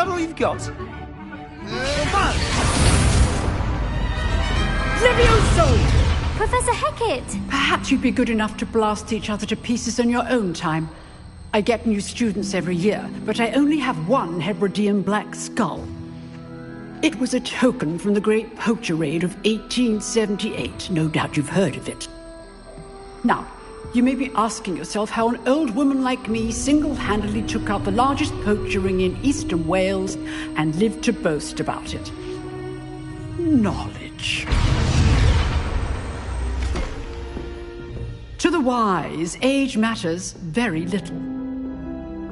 all you've got? Levioso! Professor Hecat! Perhaps you'd be good enough to blast each other to pieces in your own time. I get new students every year, but I only have one Hebridean black skull. It was a token from the Great Poacher Raid of 1878. No doubt you've heard of it. Now, you may be asking yourself how an old woman like me single-handedly took out the largest poacher ring in eastern Wales and lived to boast about it. Knowledge. To the wise, age matters very little.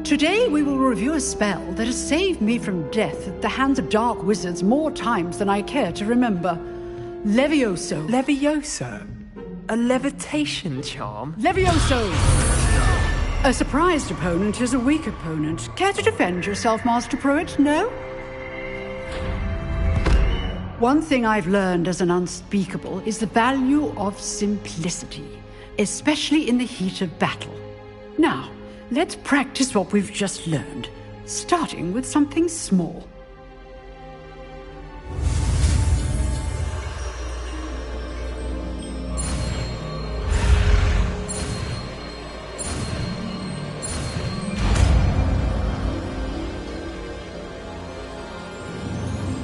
Today we will review a spell that has saved me from death at the hands of dark wizards more times than I care to remember. Levioso. Levioso? A levitation charm? Levioso! A surprised opponent is a weak opponent. Care to defend yourself, Master Pruitt? No? One thing I've learned as an unspeakable is the value of simplicity, especially in the heat of battle. Now, let's practice what we've just learned, starting with something small.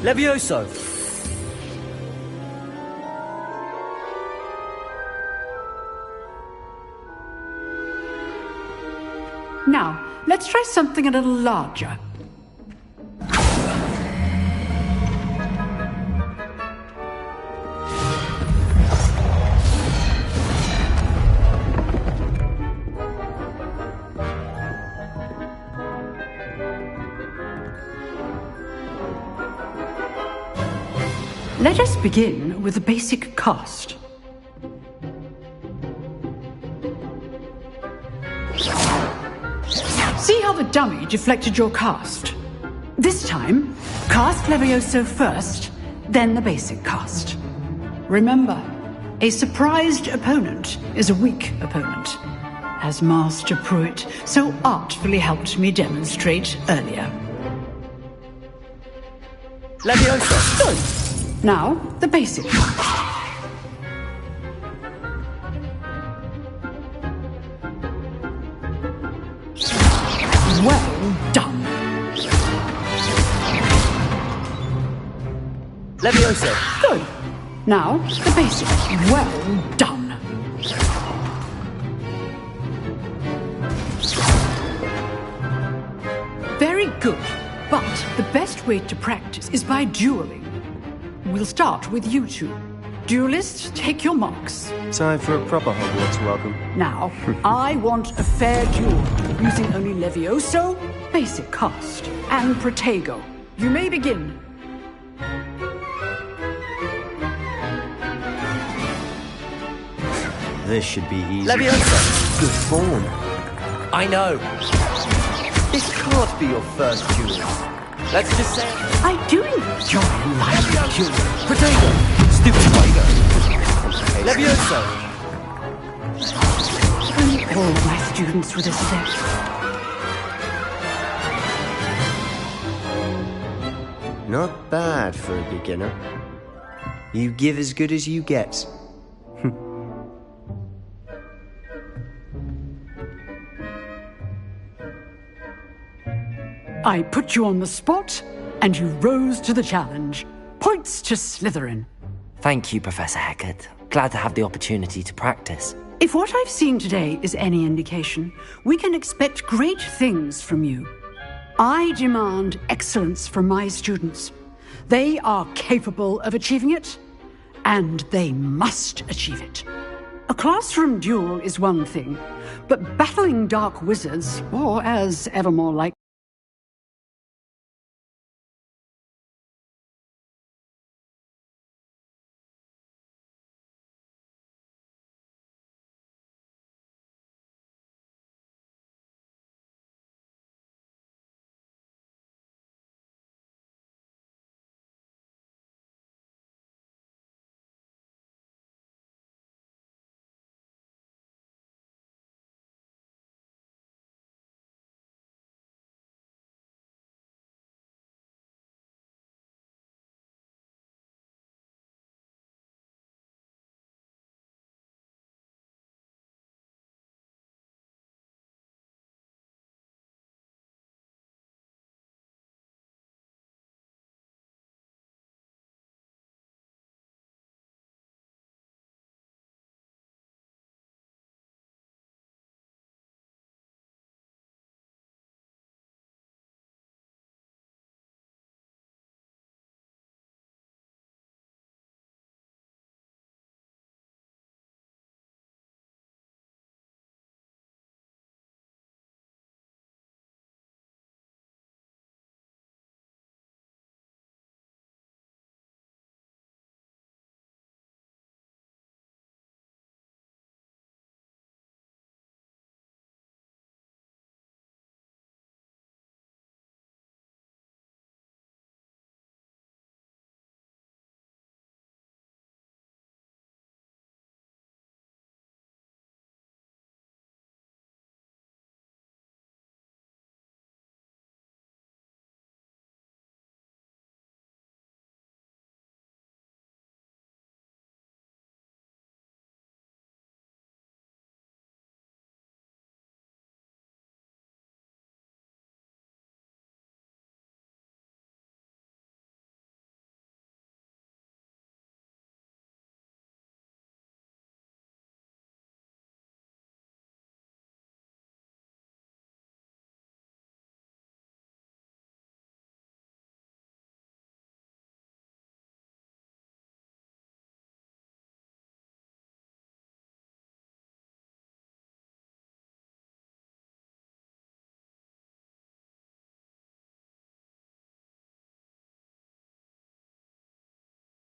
Levioso! Now, let's try something a little larger. Let us begin with the basic cast. See how the dummy deflected your cast? This time, cast Levioso first, then the basic cast. Remember, a surprised opponent is a weak opponent, as Master Pruitt so artfully helped me demonstrate earlier. Levioso! Good. Now, the basic cast. Well done. Levioso! Good. Now, the basic. Well done. Very good. But the best way to practice is by dueling. We'll start with you two. Duelists, take your marks. Time for a proper Hogwarts welcome. Now, I want a fair duel, using only Levioso, basic cast, and Protego. You may begin. This should be easy. Levioso! Good form. I know. This can't be your first duel. Let's just say... I do enjoy life duel. Protego! Stupid Protego! Levioso! Only all my students were this adept. Not bad for a beginner. You give as good as you get. I put you on the spot, and you rose to the challenge. Points to Slytherin. Thank you, Professor Hecat. Glad to have the opportunity to practice. If what I've seen today is any indication, we can expect great things from you. I demand excellence from my students. They are capable of achieving it, and they must achieve it. A classroom duel is one thing, but battling dark wizards, or as Evermore likes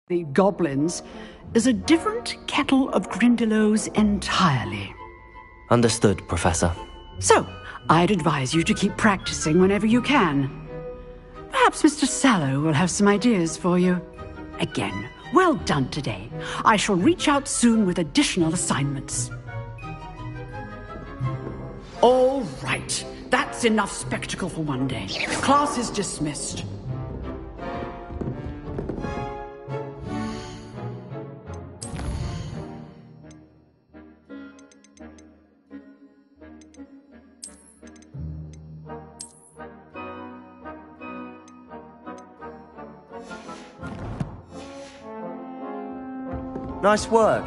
The goblins is a different kettle of Grindylows entirely. Understood, Professor. So, I'd advise you to keep practicing whenever you can. Perhaps Mr. Sallow will have some ideas for you. Again, well done today. I shall reach out soon with additional assignments. All right. That's enough spectacle for one day. Class is dismissed. Nice work.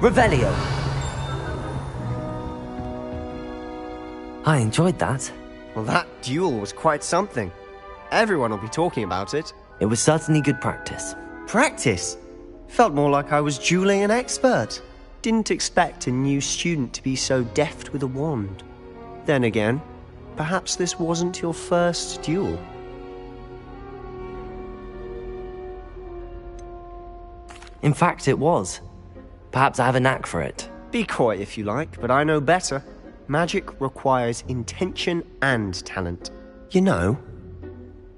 Revelio! I enjoyed that. Well, that duel was quite something. Everyone will be talking about it. It was certainly good practice. Practice? Felt more like I was dueling an expert. Didn't expect a new student to be so deft with a wand. Then again, perhaps this wasn't your first duel. In fact, it was. Perhaps I have a knack for it. Be coy if you like, but I know better. Magic requires intention and talent. You know,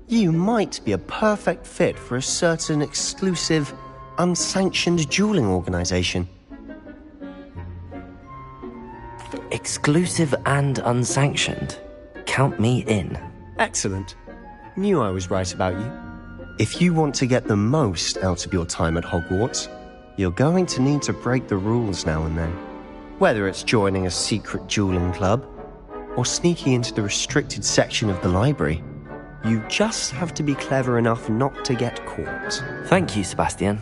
you might be a perfect fit for a certain exclusive, unsanctioned dueling organization. Exclusive and unsanctioned. Count me in. Excellent. Knew I was right about you. If you want to get the most out of your time at Hogwarts, you're going to need to break the rules now and then. Whether it's joining a secret dueling club, or sneaking into the restricted section of the library, you just have to be clever enough not to get caught. Thank you, Sebastian.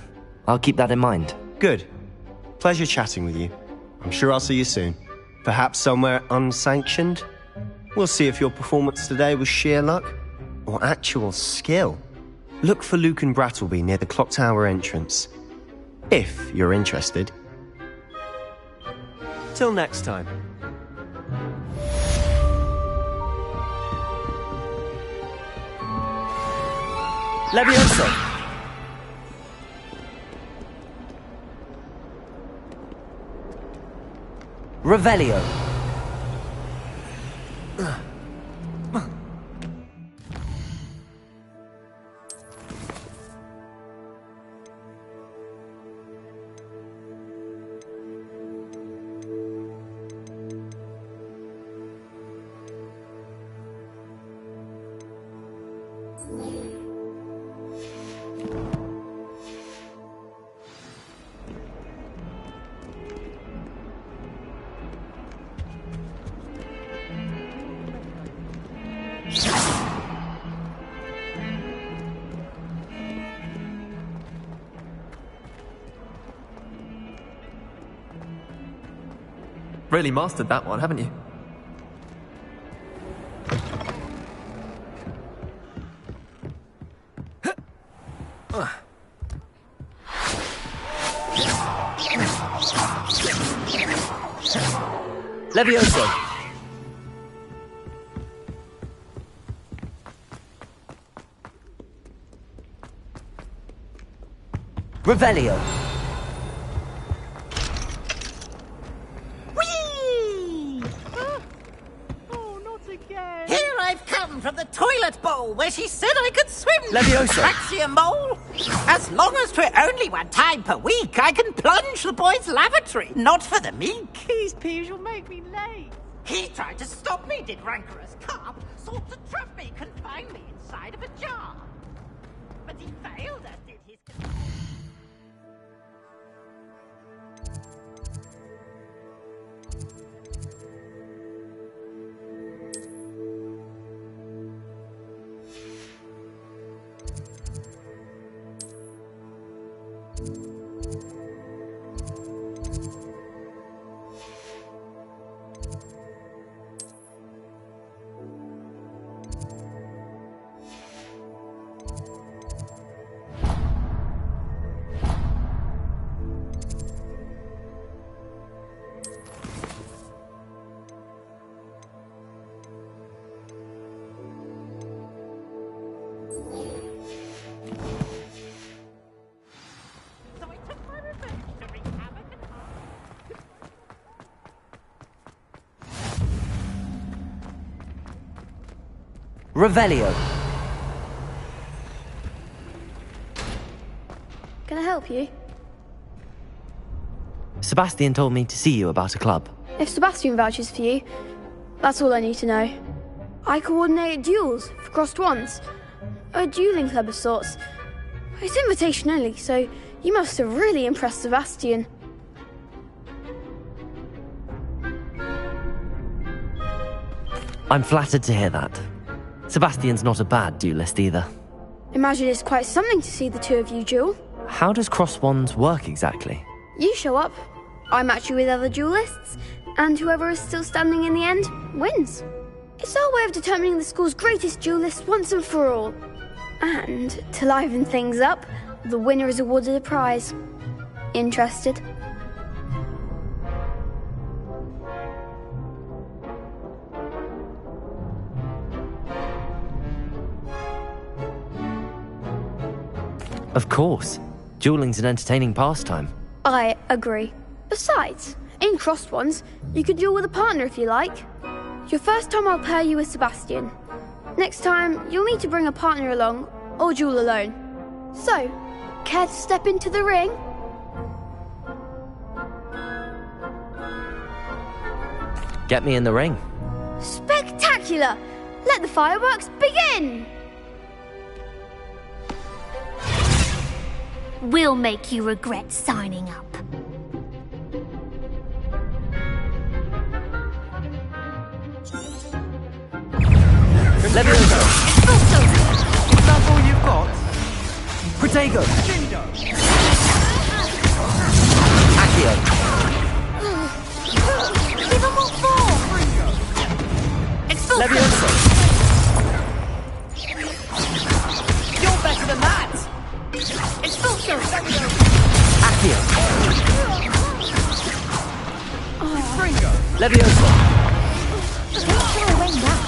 I'll keep that in mind. Good. Pleasure chatting with you. I'm sure I'll see you soon. Perhaps somewhere unsanctioned? We'll see if your performance today was sheer luck, or actual skill. Look for Luke and Brattleby near the clock tower entrance, if you're interested. Till next time. Levioso! Revelio! Really mastered that one, haven't you? Levioso! Revelio! Here I've come from the toilet bowl where she said I could swim. Levioso. Taxi mole. As long as 'twere only one time per week, I can plunge the boys' lavatory. Not for the meek. These peeves will make me late. He tried to stop me, did rancorous carp. Sought to trap me, confine me inside of a jar. But he failed, as did his... Revelio. Can I help you? Sebastian told me to see you about a club. If Sebastian vouches for you, that's all I need to know. I coordinate duels for crossed wands. A dueling club of sorts. It's invitation only, so you must have really impressed Sebastian. I'm flattered to hear that. Sebastian's not a bad duelist either. Imagine it's quite something to see the two of you duel. How does cross wands work exactly? You show up, I match you with other duelists, and whoever is still standing in the end wins. It's our way of determining the school's greatest duelist once and for all. And to liven things up, the winner is awarded a prize. Interested? Of course. Dueling's an entertaining pastime. I agree. Besides, in crossed ones, you could duel with a partner if you like. Your first time I'll pair you with Sebastian. Next time, you'll need to bring a partner along, or duel alone. So, care to step into the ring? Get me in the ring. Spectacular! Let the fireworks begin! We'll make you regret signing up. Levioso! Is that all you've got? Protego! Jindo! Accio! Give them all four! Expulso! Levioso! You're better than that! Expulso! Accio! Fringo! Levioso! Don't throw away now.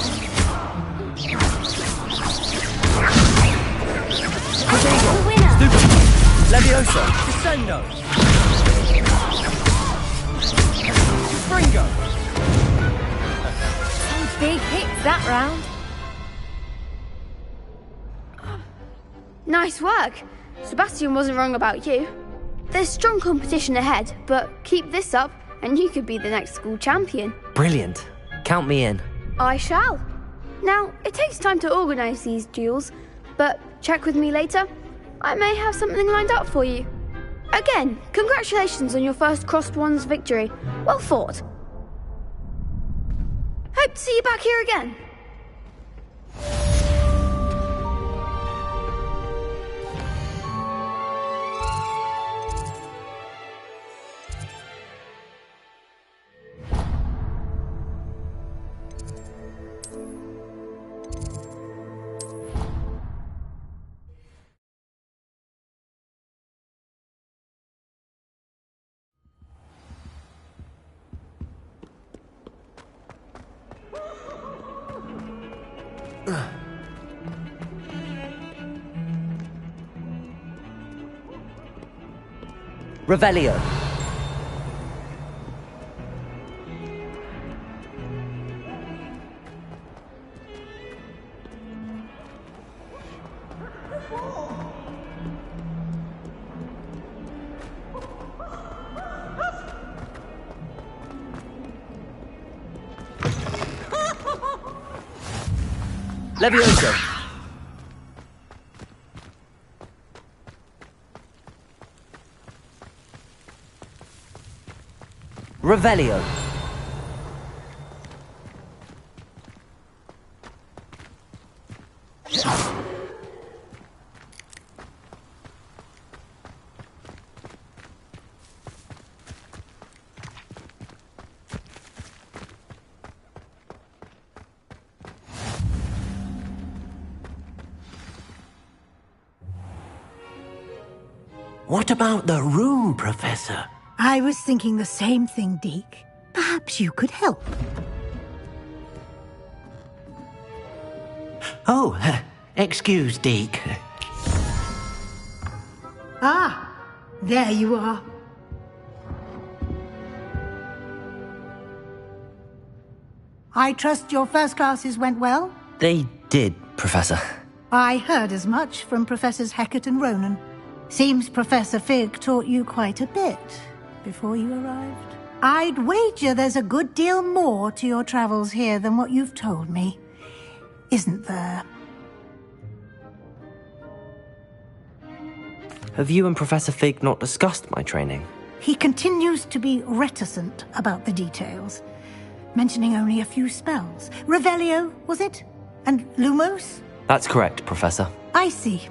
Protego! The winner! Levioso! Descendo! Fringo! Some big hits that round. Nice work. Sebastian wasn't wrong about you. There's strong competition ahead, but keep this up and you could be the next school champion. Brilliant. Count me in. I shall. Now, it takes time to organise these duels, but check with me later. I may have something lined up for you. Again, congratulations on your first crossed wands victory. Well fought. Hope to see you back here again. Revelio. Levioso. Revelio. What about the room, Professor? I was thinking the same thing, Deke. Perhaps you could help. Oh, excuse, Deke. Ah, there you are. I trust your first classes went well? They did, Professor. I heard as much from Professors Hecat and Ronan. Seems Professor Fig taught you quite a bit before you arrived. I'd wager there's a good deal more to your travels here than what you've told me. Isn't there? Have you and Professor Fig not discussed my training? He continues to be reticent about the details, mentioning only a few spells. Revelio, was it? And Lumos? That's correct, Professor. I see.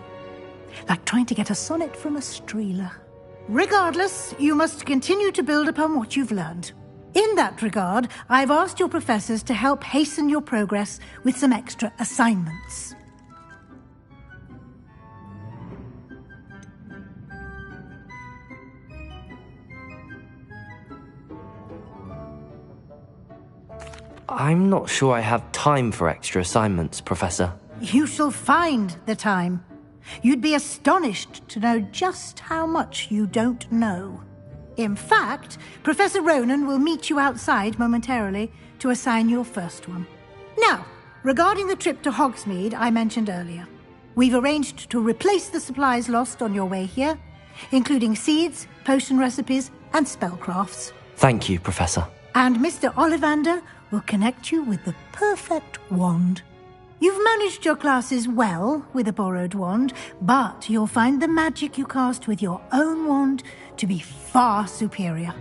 Like trying to get a sonnet from a streeler. Regardless, you must continue to build upon what you've learned. In that regard, I've asked your professors to help hasten your progress with some extra assignments. I'm not sure I have time for extra assignments, Professor. You shall find the time. You'd be astonished to know just how much you don't know. In fact, Professor Ronan will meet you outside momentarily to assign your first one. Now, regarding the trip to Hogsmeade I mentioned earlier, we've arranged to replace the supplies lost on your way here, including seeds, potion recipes, and spellcrafts. Thank you, Professor. And Mr. Ollivander will connect you with the perfect wand. You've managed your classes well with a borrowed wand, but you'll find the magic you cast with your own wand to be far superior.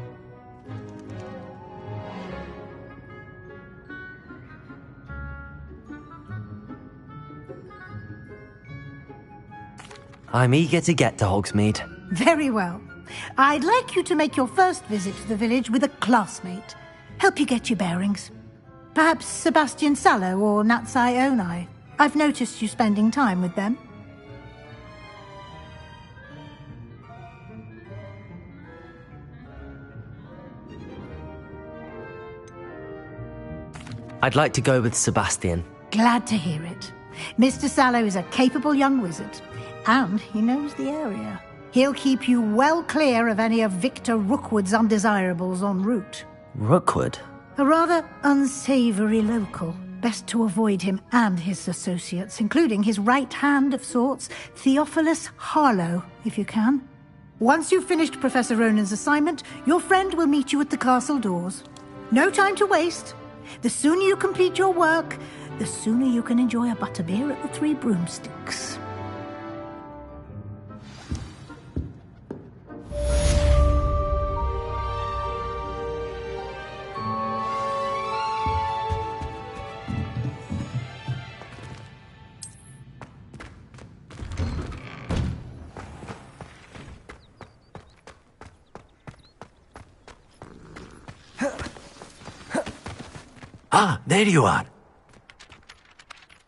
I'm eager to get to Hogsmeade. Very well. I'd like you to make your first visit to the village with a classmate. Help you get your bearings. Perhaps Sebastian Sallow or Natsai Onai. I've noticed you spending time with them. I'd like to go with Sebastian. Glad to hear it. Mr. Sallow is a capable young wizard, and he knows the area. He'll keep you well clear of any of Victor Rookwood's undesirables en route. Rookwood? A rather unsavory local. Best to avoid him and his associates, including his right hand of sorts, Theophilus Harlow, if you can. Once you've finished Professor Ronan's assignment, your friend will meet you at the castle doors. No time to waste. The sooner you complete your work, the sooner you can enjoy a butterbeer at the Three Broomsticks. Ah, there you are.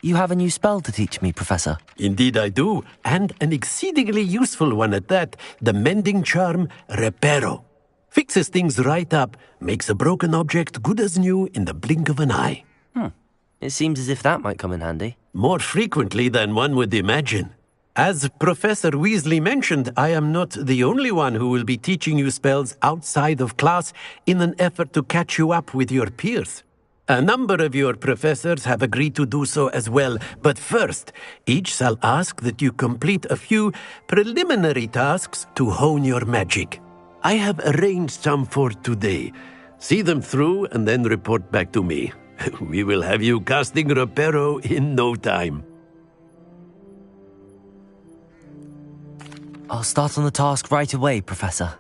You have a new spell to teach me, Professor. Indeed I do, and an exceedingly useful one at that. The mending charm, Reparo. Fixes things right up, makes a broken object good as new in the blink of an eye. It seems as if that might come in handy. More frequently than one would imagine. As Professor Weasley mentioned, I am not the only one who will be teaching you spells outside of class in an effort to catch you up with your peers. A number of your professors have agreed to do so as well, but first, each shall ask that you complete a few preliminary tasks to hone your magic. I have arranged some for today. See them through and then report back to me. We will have you casting Reparo in no time. I'll start on the task right away, Professor.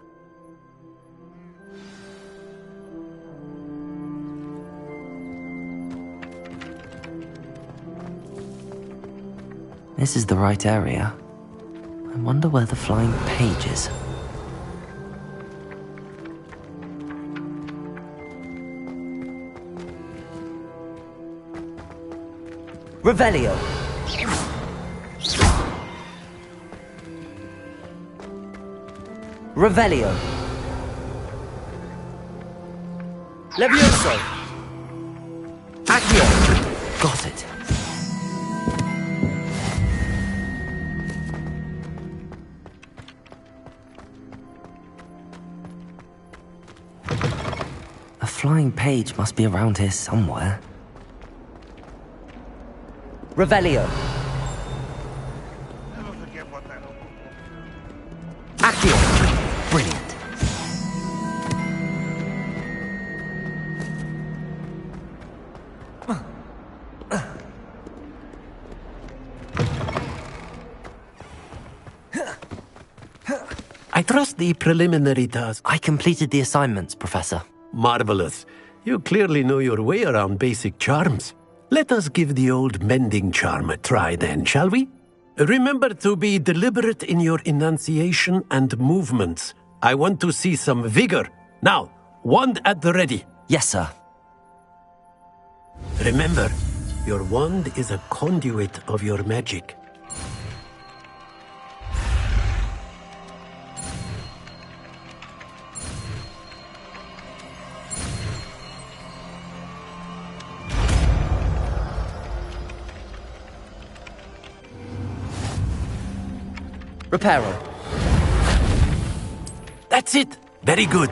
This is the right area. I wonder where the flying page is. Revelio! Revelio! Levioso! Accio! Got it. A flying page must be around here somewhere. Revelio. Accio. Brilliant. I trust the preliminary task. I completed the assignments, Professor. Marvelous. You clearly know your way around basic charms. Let us give the old mending charm a try then, shall we? Remember to be deliberate in your enunciation and movements. I want to see some vigor. Now, wand at the ready. Yes, sir. Remember, your wand is a conduit of your magic. Reparo. That's it. Very good.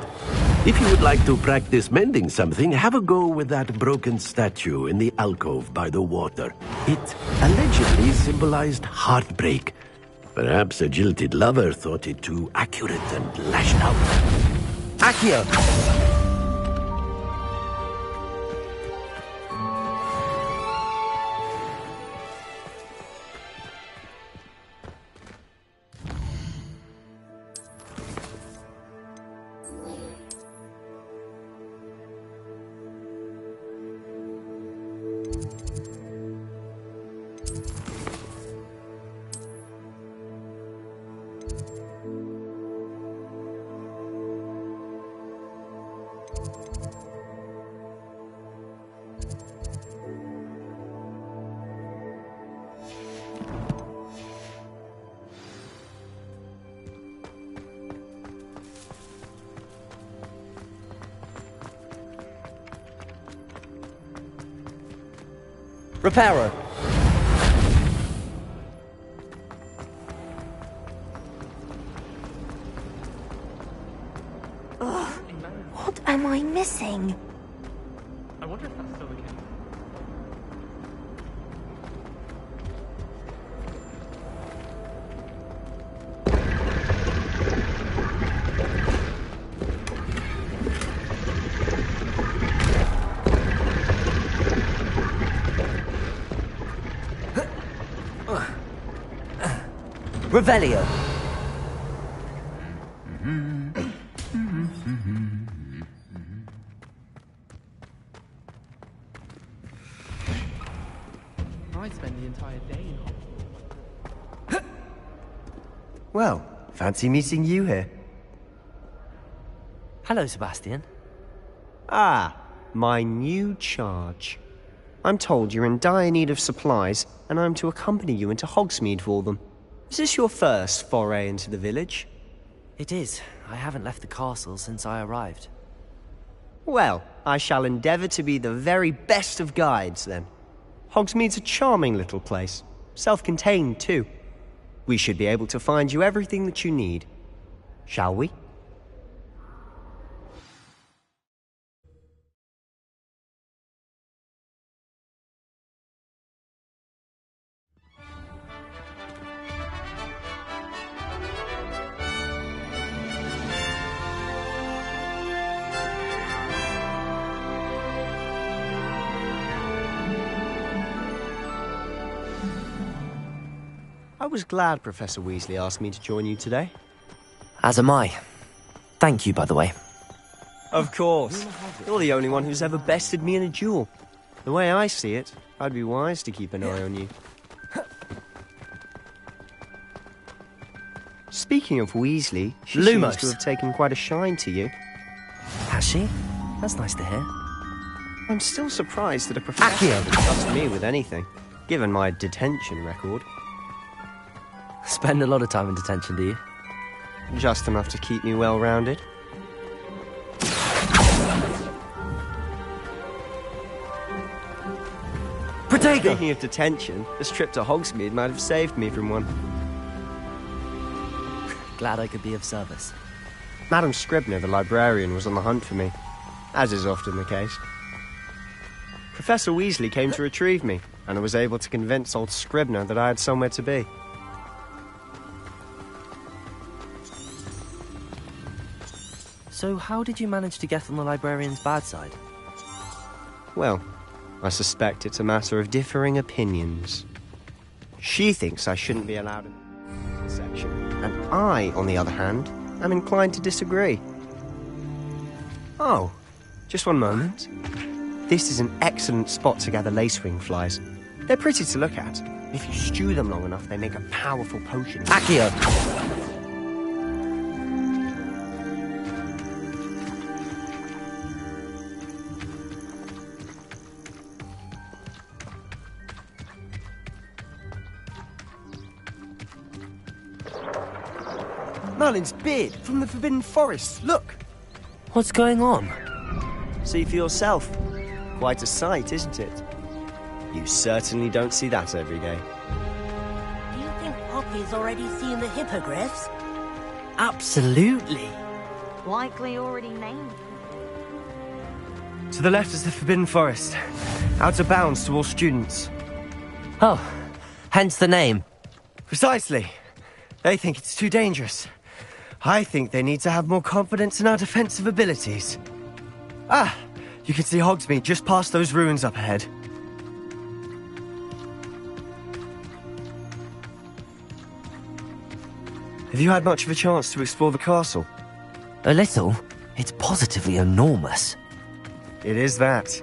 If you would like to practice mending something, have a go with that broken statue in the alcove by the water. It allegedly symbolized heartbreak. Perhaps a jilted lover thought it too accurate and lashed out. Accio. Reparo. What am I missing? I wonder if that's still the case. Revelio. I spend the entire day in Hogwarts. Well, fancy meeting you here. Hello, Sebastian. Ah, my new charge. I'm told you're in dire need of supplies, and I'm to accompany you into Hogsmeade for them. Is this your first foray into the village? It is. I haven't left the castle since I arrived. Well, I shall endeavour to be the very best of guides, then. Hogsmeade's a charming little place. Self-contained, too. We should be able to find you everything that you need. Shall we? I was glad Professor Weasley asked me to join you today. As am I. Thank you, by the way. Of course. You're the only one who's ever bested me in a duel. The way I see it, I'd be wise to keep an eye on you. Speaking of Weasley, she seems to have taken quite a shine to you. Has she? That's nice to hear. I'm still surprised that a professor would trust me with anything, given my detention record. Spend a lot of time in detention, do you? Just enough to keep me well-rounded. Protego! Speaking of detention, this trip to Hogsmeade might have saved me from one. Glad I could be of service. Madam Scribner, the librarian, was on the hunt for me, as is often the case. Professor Weasley came to retrieve me, and I was able to convince old Scribner that I had somewhere to be. So how did you manage to get on the librarian's bad side? Well, I suspect it's a matter of differing opinions. She thinks I shouldn't be allowed in the section, and I, on the other hand, am inclined to disagree. Oh, just one moment. This is an excellent spot to gather lacewing flies. They're pretty to look at. If you stew them long enough, they make a powerful potion. Accio! Merlin's beard from the Forbidden Forest, look! What's going on? See for yourself. Quite a sight, isn't it? You certainly don't see that every day. Do you think Poppy's already seen the hippogriffs? Absolutely. Likely already named. To the left is the Forbidden Forest. Out of bounds to all students. Oh, hence the name. Precisely. They think it's too dangerous. I think they need to have more confidence in our defensive abilities. Ah, you can see Hogsmeade just past those ruins up ahead. Have you had much of a chance to explore the castle? A little. It's positively enormous. It is that.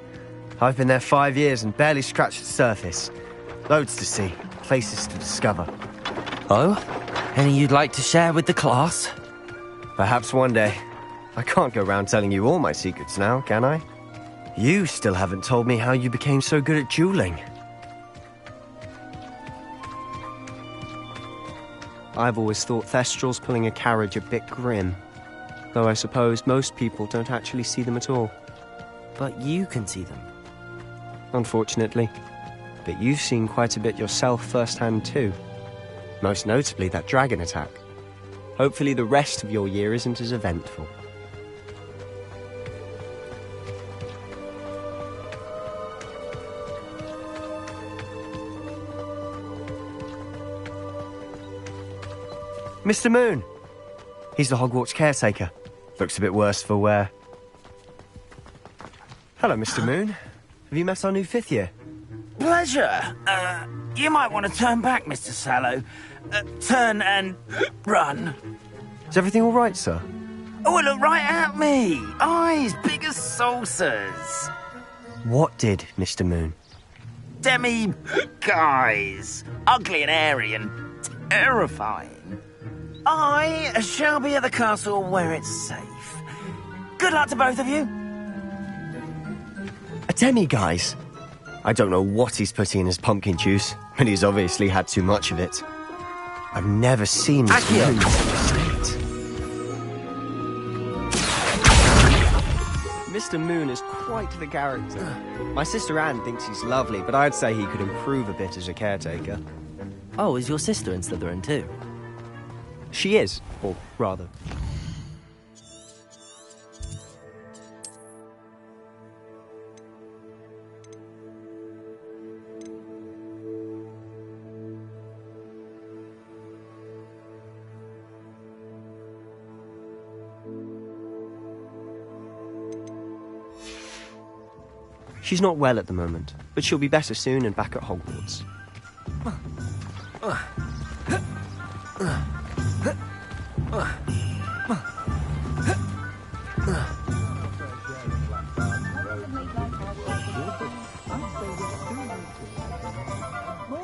I've been there 5 years and barely scratched the surface. Loads to see, places to discover. Oh? Any you'd like to share with the class? Perhaps one day. I can't go around telling you all my secrets now, can I? You still haven't told me how you became so good at dueling. I've always thought Thestrals pulling a carriage a bit grim. Though I suppose most people don't actually see them at all. But you can see them. Unfortunately. But you've seen quite a bit yourself firsthand too. Most notably that dragon attack. Hopefully the rest of your year isn't as eventful. Mr. Moon! He's the Hogwarts caretaker. Looks a bit worse for wear. Hello, Mr. Moon. Have you met our new 5th year? Pleasure. You might want to turn back, Mr. Sallow. Turn and run. Is everything all right, sir? Oh, look right at me. Eyes big as saucers. What did, Mr. Moon? Guys. Ugly and hairy and terrifying. I shall be at the castle where it's safe. Good luck to both of you. A demi-guise? I don't know what he's putting in his pumpkin juice, but he's obviously had too much of it. I've never seen Mr. Moon in such a state. Mr. Moon is quite the character. My sister Anne thinks he's lovely, but I'd say he could improve a bit as a caretaker. Oh, is your sister in Slytherin too? She is, or rather. She's not well at the moment, but she'll be better soon and back at Hogwarts.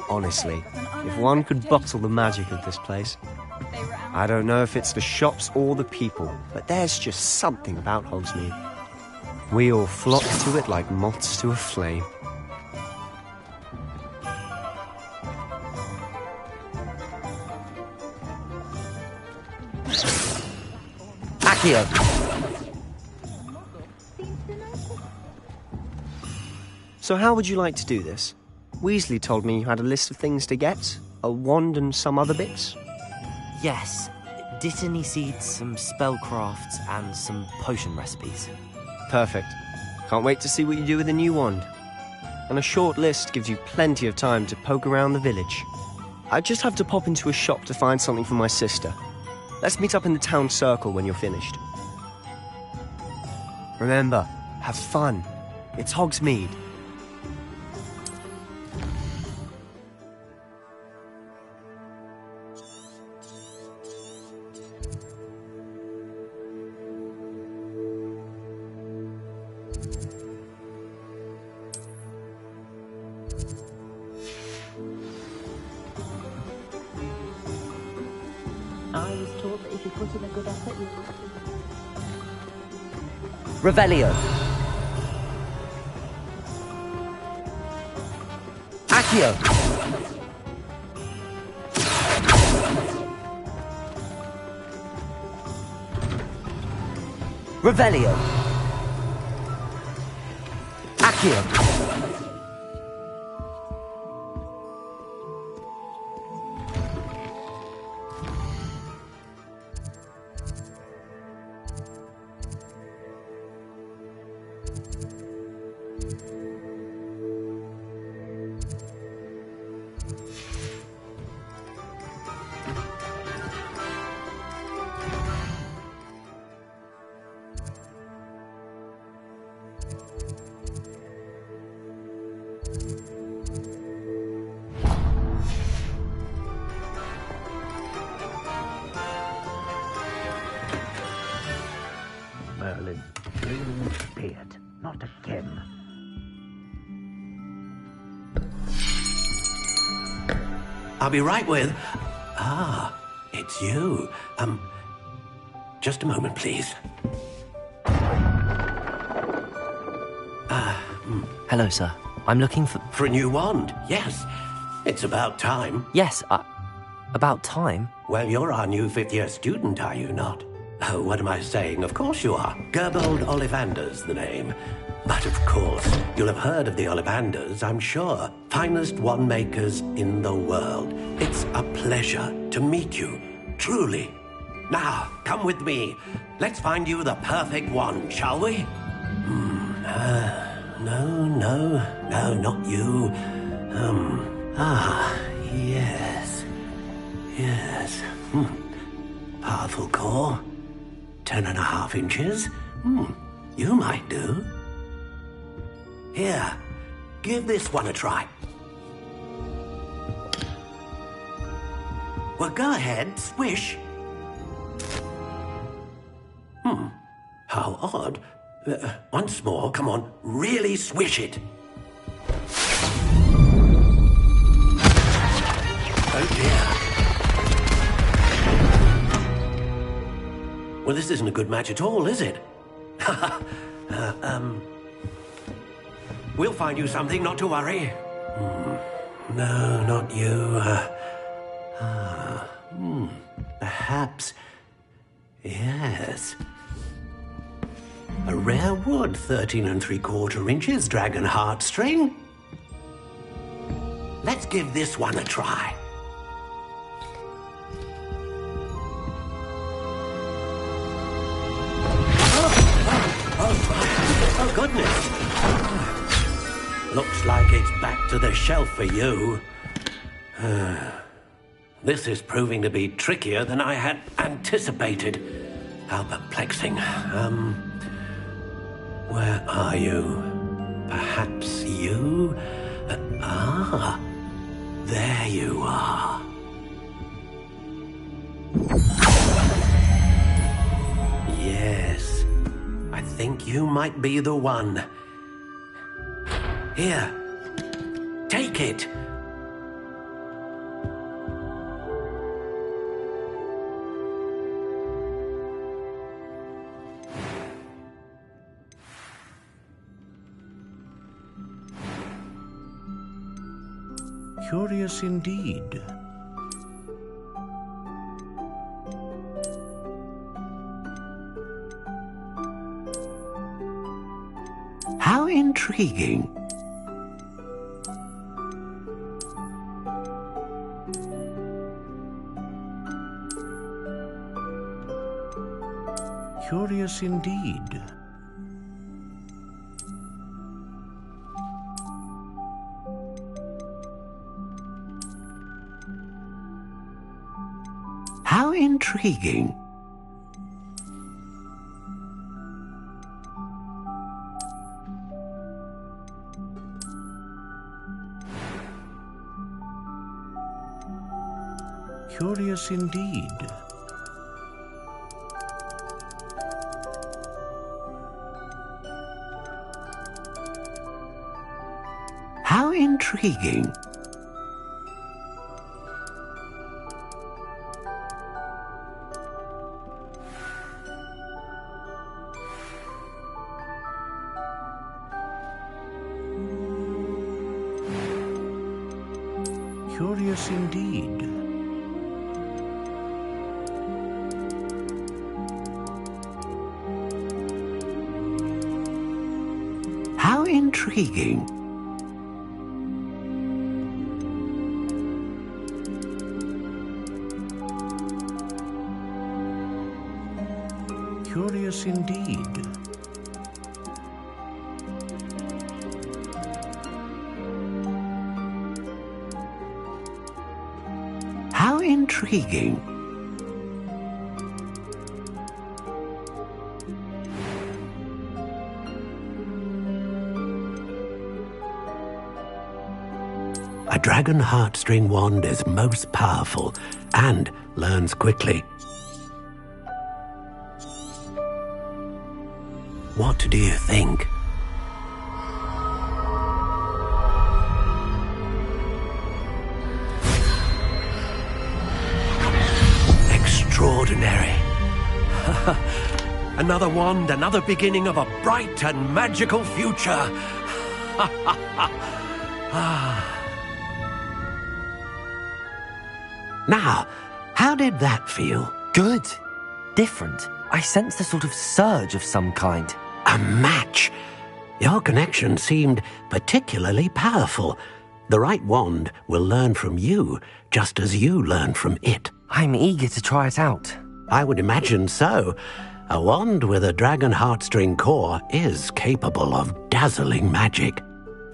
Honestly, if one could bottle the magic of this place. I don't know if it's the shops or the people, but there's just something about Hogsmeade. We all flock to it like moths to a flame. Accio! So how would you like to do this? Weasley told me you had a list of things to get, a wand and some other bits. Yes. Dittany seeds, some spellcrafts, and some potion recipes. Perfect. Can't wait to see what you do with the new wand. and a short list gives you plenty of time to poke around the village. I just have to pop into a shop to find something for my sister. Let's meet up in the town circle when you're finished. Remember, have fun. It's Hogsmeade. I was told that if you put in a good effort, you Revelio. Accio. Revelio. Accio. Merlin, dreaming beard, not again. I'll be right with... Ah, it's you. Just a moment, please. Hello, sir. I'm looking for... For a new wand, yes. It's about time. Yes, about time? Well, you're our new fifth-year student, are you not? Oh, what am I saying? Of course you are. Gerbold Ollivander's the name. But of course, you'll have heard of the Ollivanders, I'm sure. Finest wand makers in the world. It's a pleasure to meet you, truly. Now, come with me. Let's find you the perfect wand, shall we? No, not you. Yes. Powerful core. 10.5 inches. You might do. Here, give this one a try. Well, go ahead, swish. How odd. Once more, come on, really swish it. Oh dear. Well, this isn't a good match at all, is it? We'll find you something, not to worry. No, not you. Perhaps... Yes. A rare wood, 13 3/4 inches, dragon heartstring. Let's give this one a try. Oh, goodness. Looks like it's back to the shelf for you. This is proving to be trickier than I had anticipated. How perplexing. Where are you? Perhaps you? There you are. Yes, I think you might be the one. Here, take it. Curious indeed. How intriguing. Curious indeed. How intriguing. Curious indeed. How intriguing. Curious indeed. How intriguing. Curious indeed. How intriguing. A dragon heartstring wand is most powerful and learns quickly. What do you think? Extraordinary. Another wand, another beginning of a bright and magical future. Now, how did that feel? Good. Different. I sensed a sort of surge of some kind. A match. Your connection seemed particularly powerful. The right wand will learn from you, just as you learn from it. I'm eager to try it out. I would imagine so. A wand with a dragon heartstring core is capable of dazzling magic.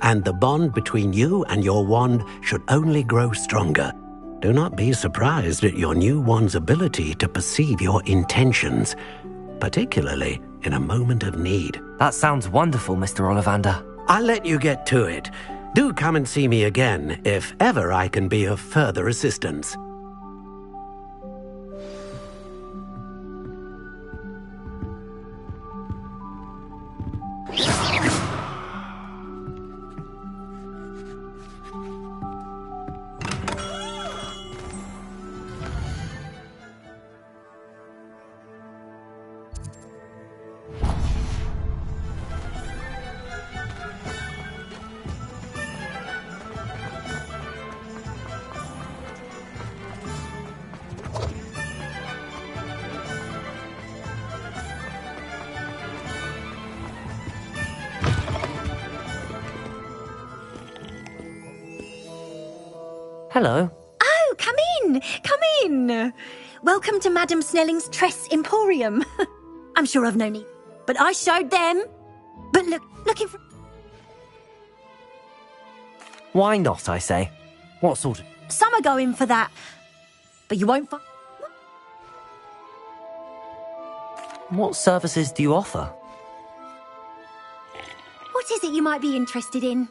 And the bond between you and your wand should only grow stronger. Do not be surprised at your new wand's ability to perceive your intentions, particularly in a moment of need. That sounds wonderful, Mr. Ollivander. I'll let you get to it. Do come and see me again if ever I can be of further assistance. Hello. Oh, come in! Come in! Welcome to Madame Snelling's Tress Emporium. I'm sure I've no need, but I showed them. But looking for... Why not, I say? What sort of... Some are going for that, but you won't find... What services do you offer? What is it you might be interested in?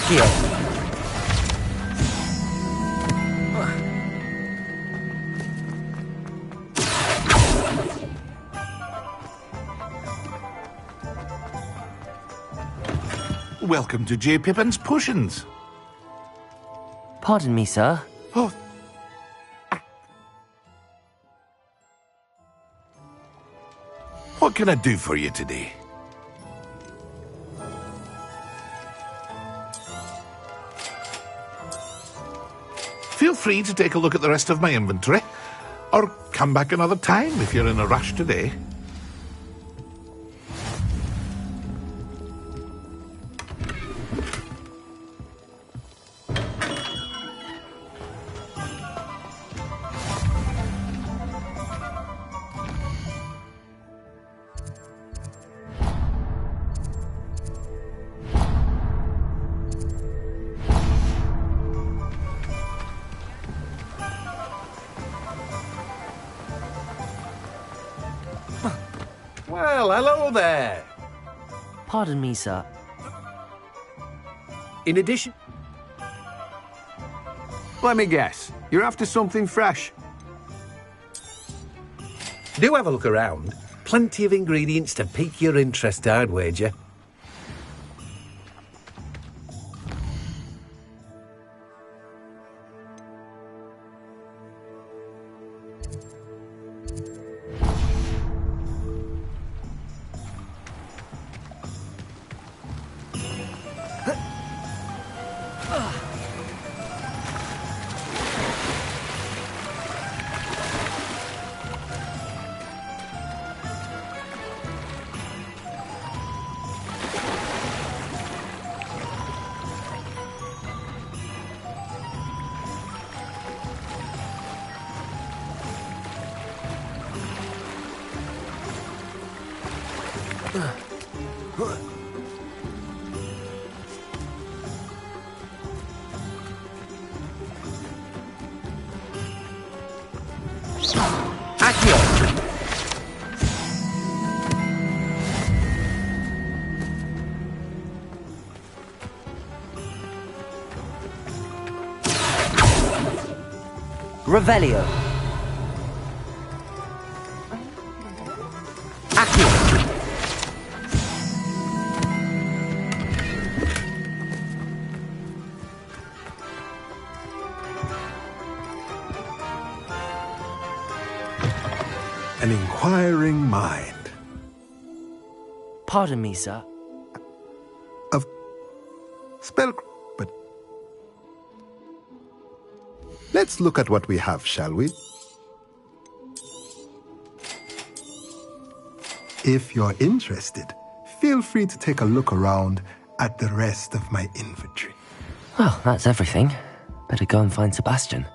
Accio! Welcome to J. Pippin's Potions. Pardon me, sir. Oh. What can I do for you today? Feel free to take a look at the rest of my inventory, or come back another time if you're in a rush today. Well, hello there. Pardon me, sir. In addition... Let me guess. You're after something fresh. Do have a look around. Plenty of ingredients to pique your interest, I'd wager. Revelio. Accio. An inquiring mind. Pardon me, sir. Of spell, but let's look at what we have, shall we? If you're interested, feel free to take a look around at the rest of my inventory. Well, that's everything. Better go and find Sebastian.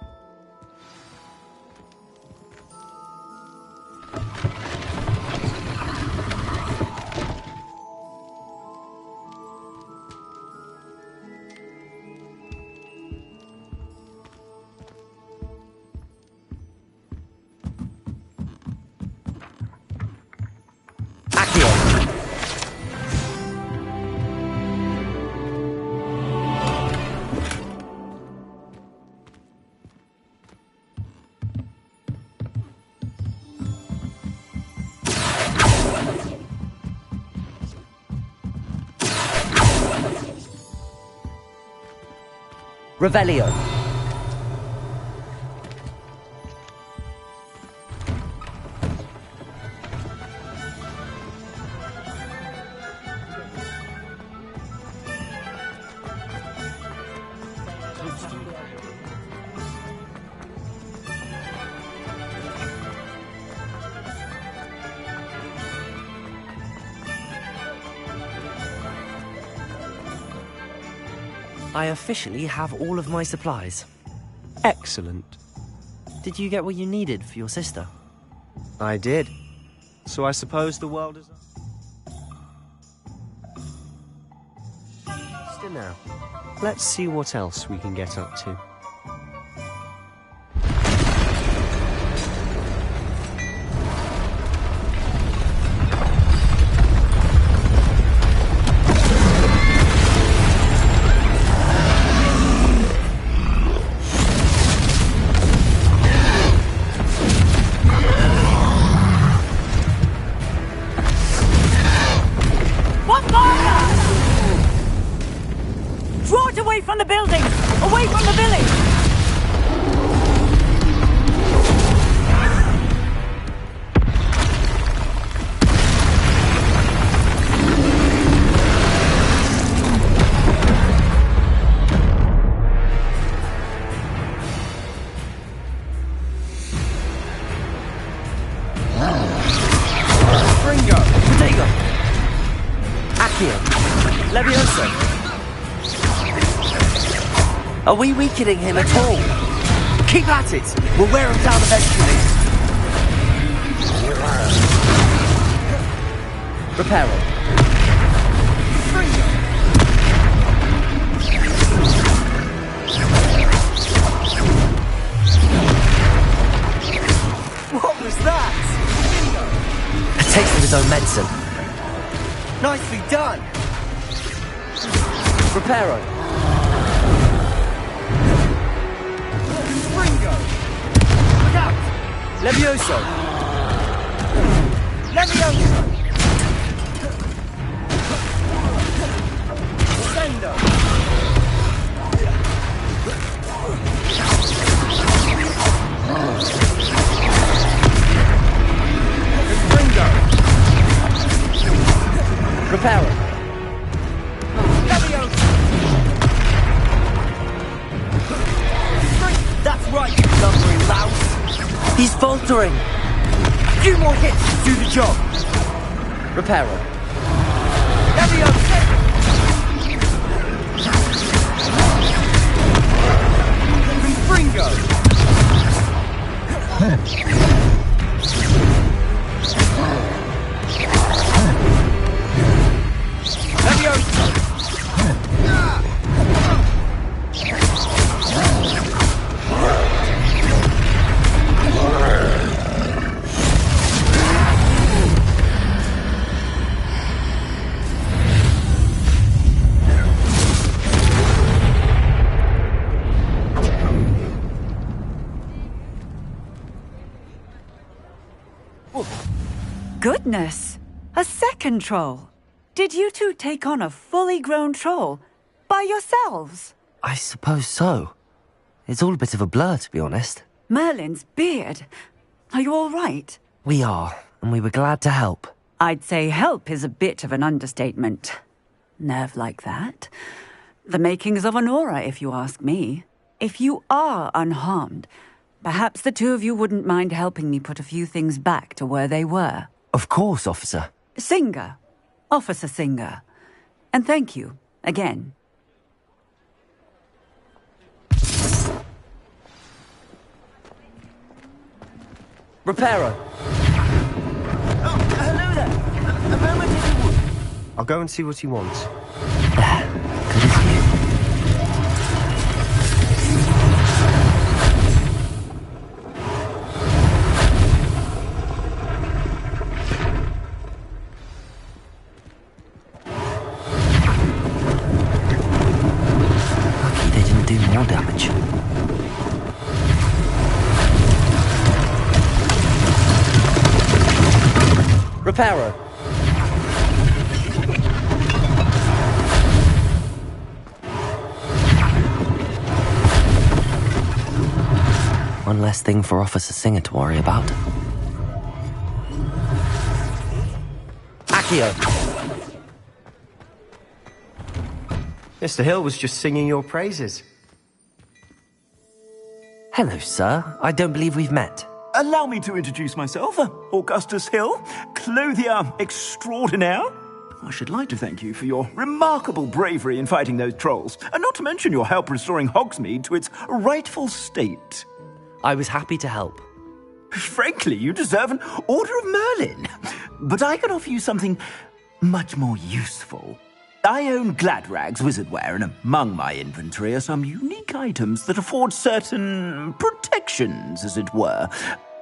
Revelio. I officially have all of my supplies. Excellent. Did you get what you needed for your sister? I did. So I suppose the world is... Still now. Let's see what else we can get up to. Are we weakening him at all? Keep at it! We'll wear him down eventually. Reparo. What was that? A taste of his own medicine. Nicely done. Reparo. Ringo. Look out. Levioso. Levioso. Sendo. Ringo. Reparo. That's right, you lumbering louse. He's faltering. A few more hits to do the job. Reparo. Leviosa. Confringo. Leviosa. Goodness! A second troll! Did you two take on a fully grown troll? By yourselves? I suppose so. It's all a bit of a blur, to be honest. Merlin's beard. Are you all right? We are, and we were glad to help. I'd say help is a bit of an understatement. Nerve like that. The makings of an aura, if you ask me. If you are unharmed, perhaps the two of you wouldn't mind helping me put a few things back to where they were. Of course, officer. Singer. Officer Singer. And thank you, again. Reparo. Oh, hello there. A moment if you would. I'll go and see what he wants. Good as you. Lucky they didn't do more damage. Reparo. One less thing for Officer Singer to worry about. Accio. Mr. Hill was just singing your praises. Hello, sir. I don't believe we've met. Allow me to introduce myself, Augustus Hill, clothier extraordinaire. I should like to thank you for your remarkable bravery in fighting those trolls, and not to mention your help restoring Hogsmeade to its rightful state. I was happy to help. Frankly, you deserve an Order of Merlin. But I can offer you something much more useful. I own Gladrag's wizardware, and among my inventory are some unique items that afford certain protections, as it were.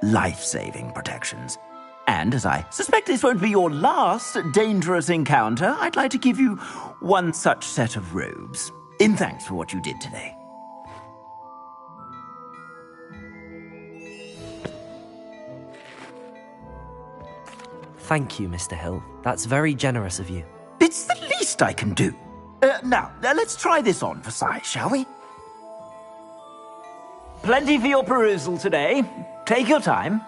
Life-saving protections. And as I suspect this won't be your last dangerous encounter, I'd like to give you one such set of robes, in thanks for what you did today. Thank you, Mr. Hill. That's very generous of you. It's the least I can do. Now, let's try this on for size, shall we? Plenty for your perusal today. Take your time.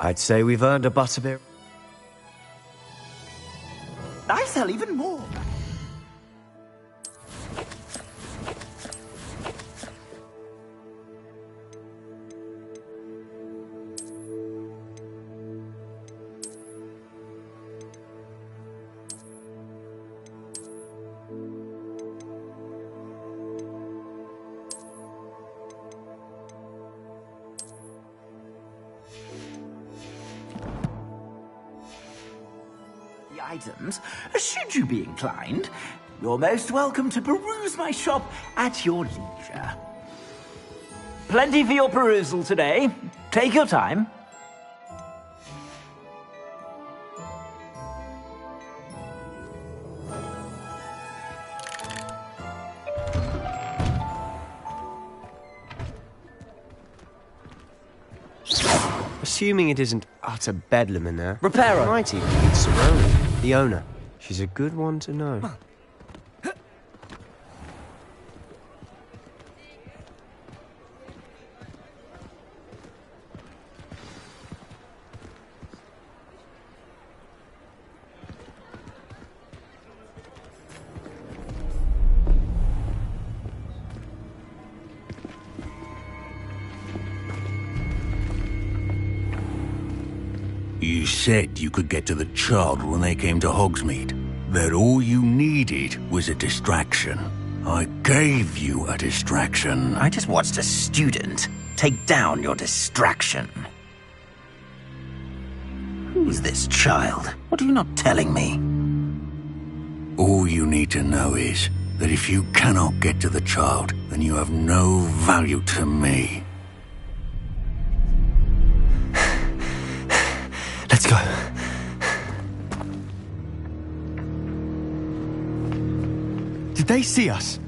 I'd say we've earned a butterbeer. I sell even more. Items, should you be inclined, you're most welcome to peruse my shop at your leisure. Plenty for your perusal today. Take your time. Assuming it isn't utter bedlam in there. Repairer. Might even be Serona, the owner. She's a good one to know. You said you could get to the child when they came to Hogsmeade. That all you needed was a distraction. I gave you a distraction. I just watched a student take down your distraction. Who's this child? What are you not telling me? All you need to know is that if you cannot get to the child, then you have no value to me. Let's go. Did they see us?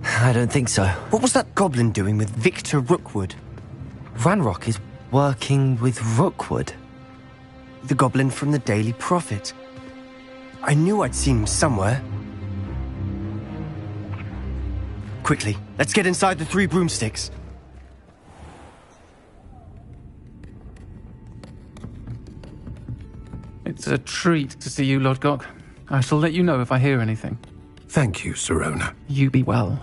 I don't think so. What was that goblin doing with Victor Rookwood? Ranrock is working with Rookwood. The goblin from the Daily Prophet. I knew I'd seen him somewhere. Quickly, let's get inside the Three Broomsticks. It's a treat to see you, Lodgok. I shall let you know if I hear anything. Thank you, Serona. You be well.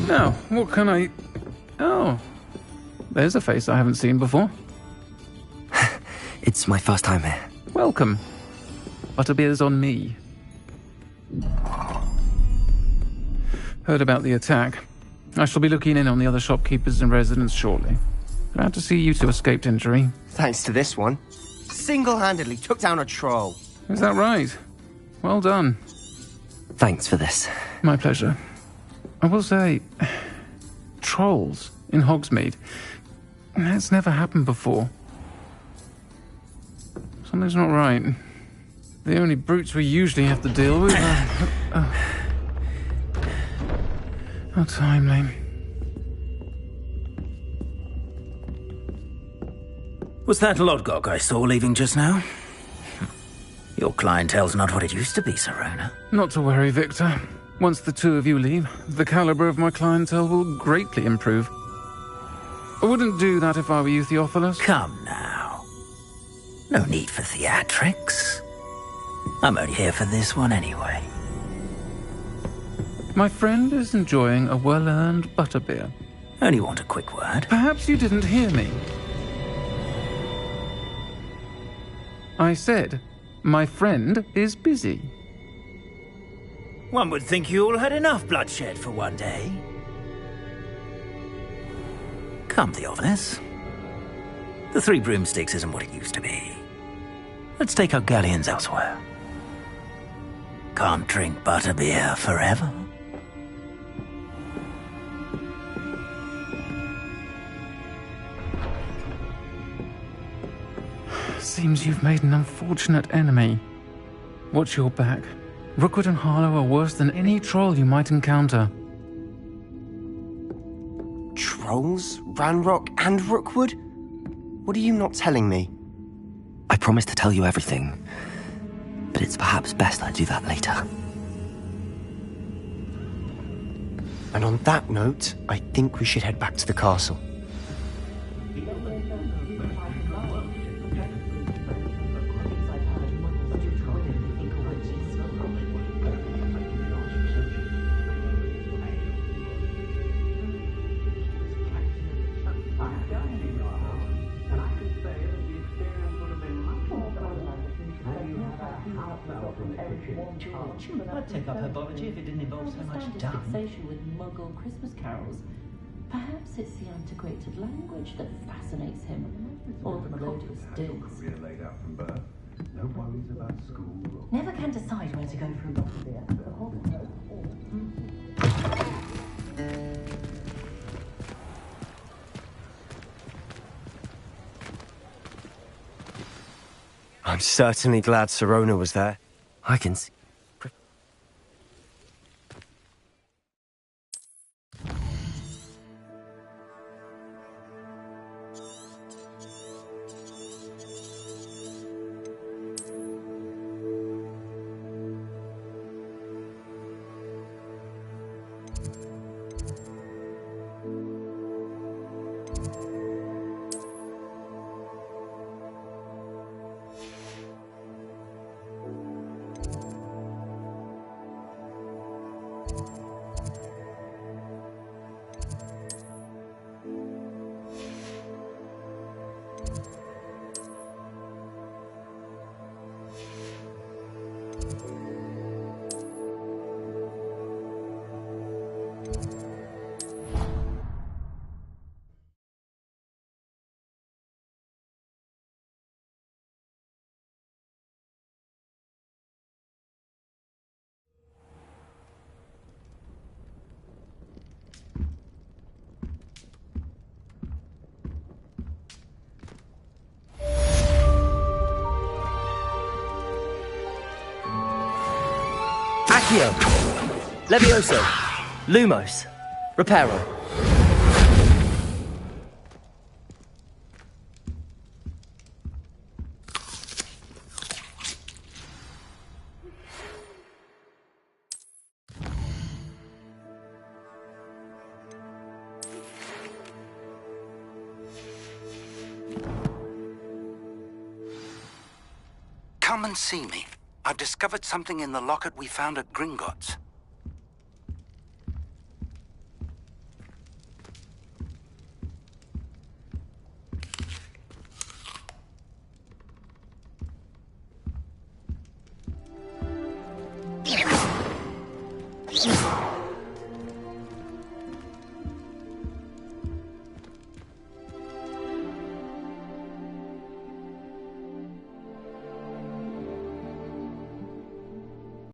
Now, what can I... Oh, there's a face I haven't seen before. It's my first time here. Welcome. Butterbeer's on me. Heard about the attack. I shall be looking in on the other shopkeepers and residents shortly. Glad to see you two escaped injury. Thanks to this one. Single-handedly took down a troll. Is that right? Well done. Thanks for this. My pleasure. I will say, trolls in Hogsmeade. That's never happened before. Something's not right. The only brutes we usually have to deal with are... How timely. Was that Lodgok I saw leaving just now? Your clientele's not what it used to be, Serona. Not to worry, Victor. Once the two of you leave, the caliber of my clientele will greatly improve. I wouldn't do that if I were you, Theophilus. Come now. No need for theatrics. I'm only here for this one anyway. My friend is enjoying a well-earned butterbeer. Only want a quick word. Perhaps you didn't hear me. I said, my friend is busy. One would think you all had enough bloodshed for one day. Come, Theophilus. The Three Broomsticks isn't what it used to be. Let's take our galleons elsewhere. Can't drink butterbeer forever. Seems you've made an unfortunate enemy. Watch your back. Rookwood and Harlow are worse than any troll you might encounter. Trolls? Ranrock and Rookwood? What are you not telling me? I promised to tell you everything. but it's perhaps best I do that later. And on that note, I think we should head back to the castle. I'd take up herbology if it didn't involve so much dung. Fixation with Muggle Christmas carols. Perhaps it's the antiquated language that fascinates him, or the melodious digs. No worries about school. Never can decide where to go for a bottle of beer. I'm certainly glad Sirona was there. I can see. Accio, Levioso, Lumos, Reparo. Come and see me. I've discovered something in the locket we found at Gringotts.